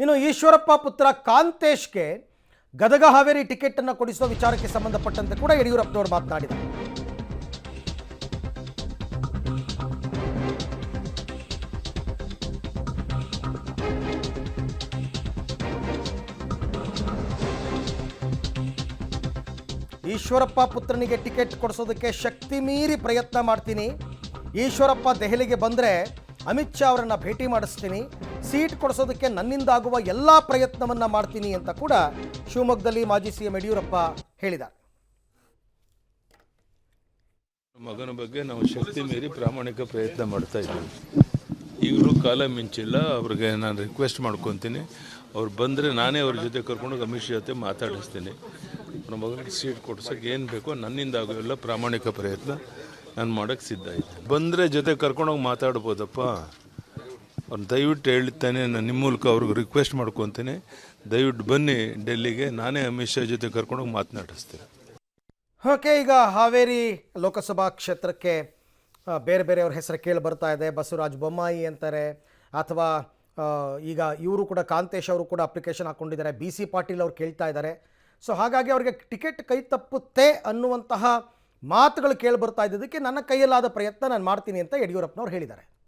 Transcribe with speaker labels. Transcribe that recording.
Speaker 1: ಇನ್ನು ಈಶ್ವರಪ್ಪ ಪುತ್ರ ಕಾಂತೇಶ್ಗೆ ಗದಗ ಹಾವೇರಿ ಟಿಕೆಟ್ ಅನ್ನು ಕೊಡಿಸುವ ವಿಚಾರಕ್ಕೆ ಸಂಬಂಧಪಟ್ಟಂತೆ ಕೂಡ ಯಡಿಯೂರಪ್ಪನವರು ಮಾತನಾಡಿದರು. ಈಶ್ವರಪ್ಪ ಪುತ್ರನಿಗೆ ಟಿಕೆಟ್ ಕೊಡಿಸೋದಕ್ಕೆ ಶಕ್ತಿ ಮೀರಿ ಪ್ರಯತ್ನ ಮಾಡ್ತೀನಿ. ಈಶ್ವರಪ್ಪ ದೆಹಲಿಗೆ ಬಂದರೆ ಅಮಿತ್ ಶಾ ಅವರನ್ನು ಭೇಟಿ ಮಾಡಿಸ್ತೀನಿ. ಸೀಟ್ ಕೊಡಿಸೋದಕ್ಕೆ ನನ್ನಿಂದಾಗುವ ಎಲ್ಲ ಪ್ರಯತ್ನವನ್ನು ಮಾಡ್ತೀನಿ ಅಂತ ಕೂಡ ಶಿವಮೊಗ್ಗದಲ್ಲಿ ಮಾಜಿ ಸಿಎಂ ಯಡಿಯೂರಪ್ಪ ಹೇಳಿದ್ದಾರೆ.
Speaker 2: ಮಗನ ಬಗ್ಗೆ ನಾವು ಶಕ್ತಿ ಮೀರಿ ಪ್ರಾಮಾಣಿಕ ಪ್ರಯತ್ನ ಮಾಡ್ತಾ ಇದ್ದೀವಿ. ಈಗಲೂ ಕಾಲ ಮಿಂಚಿಲ್ಲ. ಅವ್ರಿಗೆ ನಾನು ರಿಕ್ವೆಸ್ಟ್ ಮಾಡ್ಕೊತೀನಿ, ಅವ್ರು ಬಂದರೆ ನಾನೇ ಅವ್ರ ಜೊತೆ ಕರ್ಕೊಂಡೋಗಿ ಅಮಿತ್ ಶಾ ಜೊತೆ ಮಾತಾಡಿಸ್ತೀನಿ. ನಮ್ಮ ಮಗನಿಗೆ ಸೀಟ್ ಕೊಡ್ಸೋಕೆ ಏನು ಬೇಕೋ ನನ್ನಿಂದ ಆಗೋಲ್ಲ ಪ್ರಾಮಾಣಿಕ ಪ್ರಯತ್ನ ನಾನು ಮಾಡೋಕ್ಕೆ ಸಿದ್ಧ ಇದ್ದೆ. ಬಂದರೆ ಜೊತೆ ಕರ್ಕೊಂಡೋಗಿ ಮಾತಾಡ್ಬೋದಪ್ಪ. ಅವ್ನು ದಯವಿಟ್ಟು ಹೇಳ್ತಾನೆ, ನಾನು ನಿಮ್ಮ ಮೂಲಕ ಅವ್ರಿಗೆ ರಿಕ್ವೆಸ್ಟ್ ಮಾಡ್ಕೊತೀನಿ, ದಯವಿಟ್ಟು ಬನ್ನಿ ಡೆಲ್ಲಿಗೆ, ನಾನೇ ಅಮಿತ್ ಶಾ ಜೊತೆ ಕರ್ಕೊಂಡೋಗಿ ಮಾತನಾಡಿಸ್ತೀನಿ.
Speaker 1: ಓಕೆ, ಈಗ ಹಾವೇರಿ ಲೋಕಸಭಾ ಕ್ಷೇತ್ರಕ್ಕೆ ಬೇರೆ ಬೇರೆಯವ್ರ ಹೆಸರು ಕೇಳಿ ಬರ್ತಾ ಇದೆ. ಬಸವರಾಜ ಬೊಮ್ಮಾಯಿ ಅಂತಾರೆ, ಅಥವಾ ಈಗ ಇವರು ಕೂಡ ಕಾಂತೇಶ್ ಅವರು ಕೂಡ ಅಪ್ಲಿಕೇಶನ್ ಹಾಕ್ಕೊಂಡಿದ್ದಾರೆ. BC ಪಾಟೀಲ್ ಅವರು ಕೇಳ್ತಾ ಇದ್ದಾರೆ. ಸೊ ಹಾಗಾಗಿ ಅವರಿಗೆ ಟಿಕೆಟ್ ಕೈ ತಪ್ಪುತ್ತೆ ಅನ್ನುವಂತಹ ಮಾತುಗಳು ಕೇಳಿ ಬರ್ತಾ ಇದ್ದದಕ್ಕೆ ನನ್ನ ಕೈಯಲ್ಲಾದ ಪ್ರಯತ್ನ ನಾನು ಮಾಡ್ತೀನಿ ಅಂತ ಯಡಿಯೂರಪ್ಪನವ್ರು ಹೇಳಿದ್ದಾರೆ.